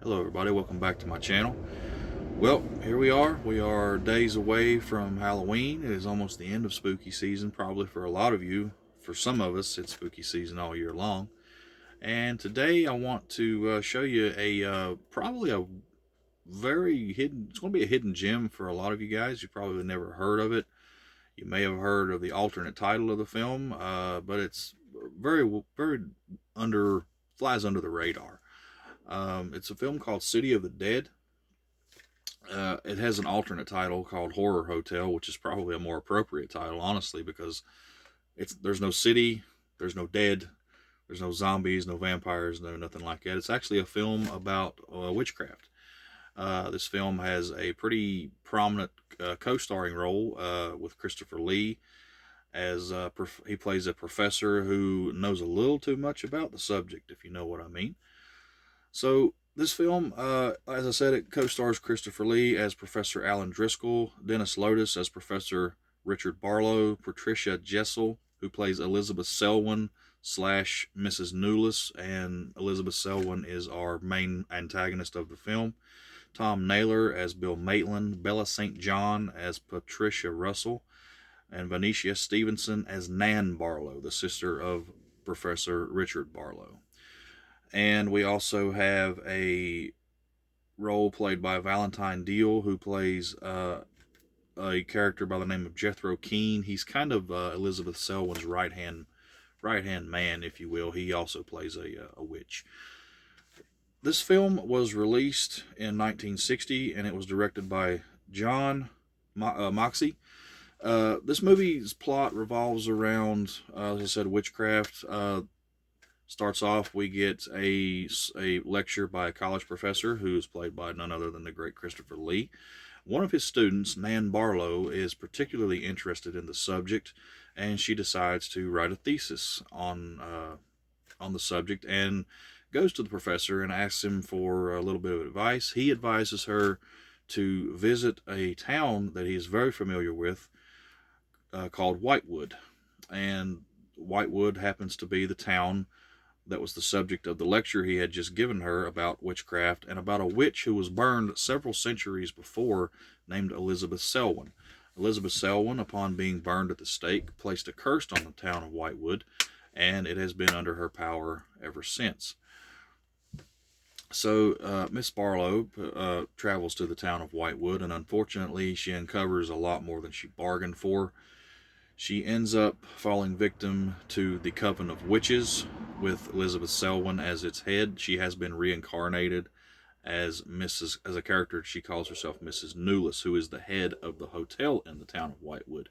Hello everybody, welcome back to my channel. Well, here we are. We are days away from Halloween. It is almost the end of spooky season, probably for a lot of you. For some of us, it's spooky season all year long. And today I want to show you probably a very hidden, it's going to be a hidden gem for a lot of you guys. You probably never heard of it. You may have heard of the alternate title of the film, but it's very under, flies under the radar. It's a film called City of the Dead. It has an alternate title called Horror Hotel, which is probably a more appropriate title, honestly, because there's no city, there's no dead, there's no zombies, no vampires, no nothing like that. It's actually a film about witchcraft. This film has a pretty prominent co-starring role with Christopher Lee as he plays a professor who knows a little too much about the subject, if you know what I mean. So this film, as I said, it co-stars Christopher Lee as Professor Alan Driscoll, Dennis Lotus as Professor Richard Barlow, Patricia Jessel, who plays Elizabeth Selwyn slash Mrs. Newless, and Elizabeth Selwyn is our main antagonist of the film. Tom Naylor as Bill Maitland, Bella St. John as Patricia Russell, and Venetia Stevenson as Nan Barlow, the sister of Professor Richard Barlow. And we also have a role played by Valentine Deal, who plays a character by the name of Jethro Keene. He's kind of Elizabeth Selwyn's right hand man, if you will. He also plays a witch. This film was released in 1960, and it was directed by John Moxey. This movie's plot revolves around, as I said, witchcraft. Starts off, we get a lecture by a college professor who is played by none other than the great Christopher Lee. One of his students, Nan Barlow, is particularly interested in the subject, and she decides to write a thesis on the subject and goes to the professor and asks him for a little bit of advice. He advises her to visit a town that he is very familiar with called Whitewood, and Whitewood happens to be the town that was the subject of the lecture he had just given her about witchcraft and about a witch who was burned several centuries before, named Elizabeth Selwyn. Elizabeth Selwyn, upon being burned at the stake, placed a curse on the town of Whitewood, and it has been under her power ever since. So Miss Barlow travels to the town of Whitewood, and unfortunately, she uncovers a lot more than she bargained for. She ends up falling victim to the Coven of Witches with Elizabeth Selwyn as its head. She has been reincarnated as a character. She calls herself Mrs. Newless, who is the head of the hotel in the town of Whitewood.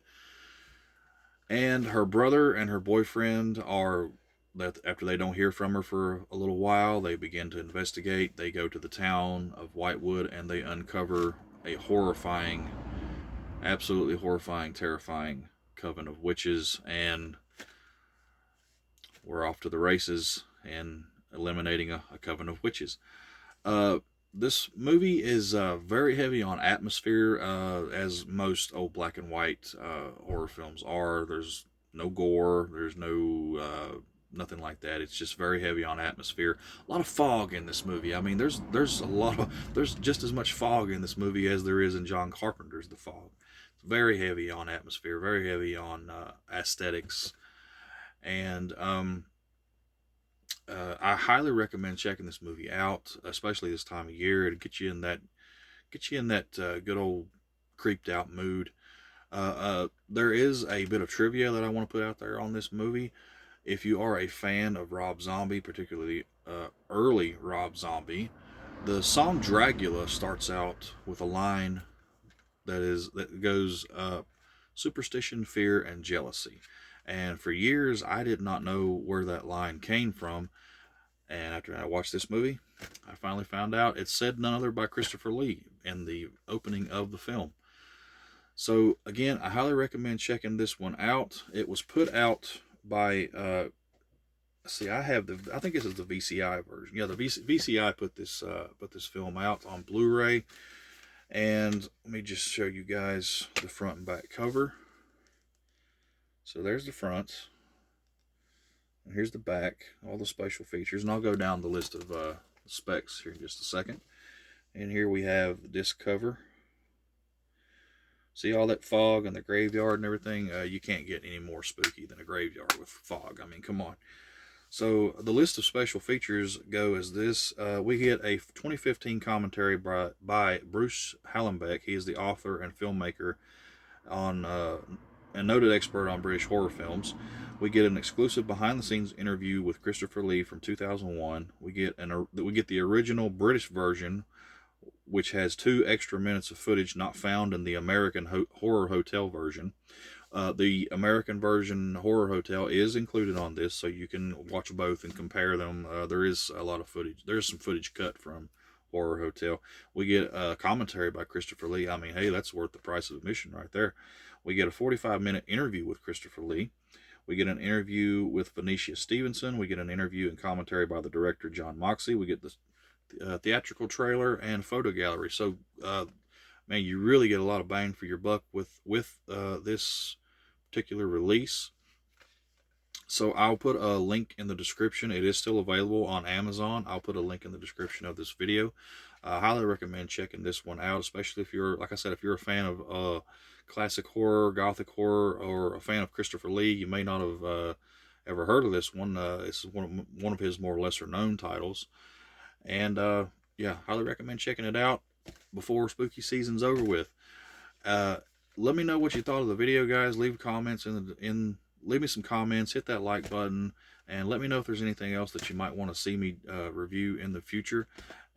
And her brother and her boyfriend are that after they don't hear from her for a little while, they begin to investigate. They go to the town of Whitewood and they uncover a horrifying, absolutely horrifying, terrifying coven of witches, and we're off to the races and eliminating a coven of witches. This movie is very heavy on atmosphere, as most old black and white horror films are. There's no gore, there's no nothing like that. It's just very heavy on atmosphere. A lot of fog in this movie. I mean, there's just as much fog in this movie as there is in John Carpenter's The Fog. It's very heavy on atmosphere, very heavy on aesthetics, and I highly recommend checking this movie out, especially this time of year. It'll get you in that good old creeped out mood. There is a bit of trivia that I want to put out there on this movie. If you are a fan of Rob Zombie, particularly early Rob Zombie, the song Dragula starts out with a line that goes superstition, fear, and jealousy. And for years, I did not know where that line came from. And after I watched this movie, I finally found out it's said none other by Christopher Lee in the opening of the film. So again, I highly recommend checking this one out. It was put out by I think this is the VCI version. Yeah, the VCI put this film out on Blu-ray. And let me just show you guys the front and back cover. So there's the front. And here's the back, all the special features, and I'll go down the list of the specs here in just a second. And here we have the disc cover. See all that fog and the graveyard and everything? You can't get any more spooky than a graveyard with fog. I mean, come on. So the list of special features go as this. We get a 2015 commentary by Bruce Hallenbeck. He is the author and filmmaker on and noted expert on British horror films. We get an exclusive behind-the-scenes interview with Christopher Lee from 2001. We get the original British version, which has 2 extra minutes of footage not found in the American Horror Hotel version. The American version Horror Hotel is included on this, so you can watch both and compare them. There is a lot of footage. There's some footage cut from Horror Hotel. We get a commentary by Christopher Lee. I mean, hey, that's worth the price of admission right there. We get a 45-minute interview with Christopher Lee. We get an interview with Venetia Stevenson. We get an interview and commentary by the director John Moxley. We get the theatrical trailer and photo gallery. So, man, you really get a lot of bang for your buck with this particular release. So I'll put a link in the description. It is still available on Amazon. I'll put a link in the description of this video. I highly recommend checking this one out, especially if you're, like I said, if you're a fan of classic horror, gothic horror, or a fan of Christopher Lee. You may not have ever heard of this one. This is one of his more lesser known titles. And yeah, highly recommend checking it out before spooky season's over with. Let me know what you thought of the video, guys. Leave comments leave me some comments, hit that like button, and let me know if there's anything else that you might want to see me review in the future.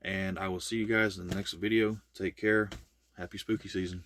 And I will see you guys in the next video. Take care. Happy spooky season.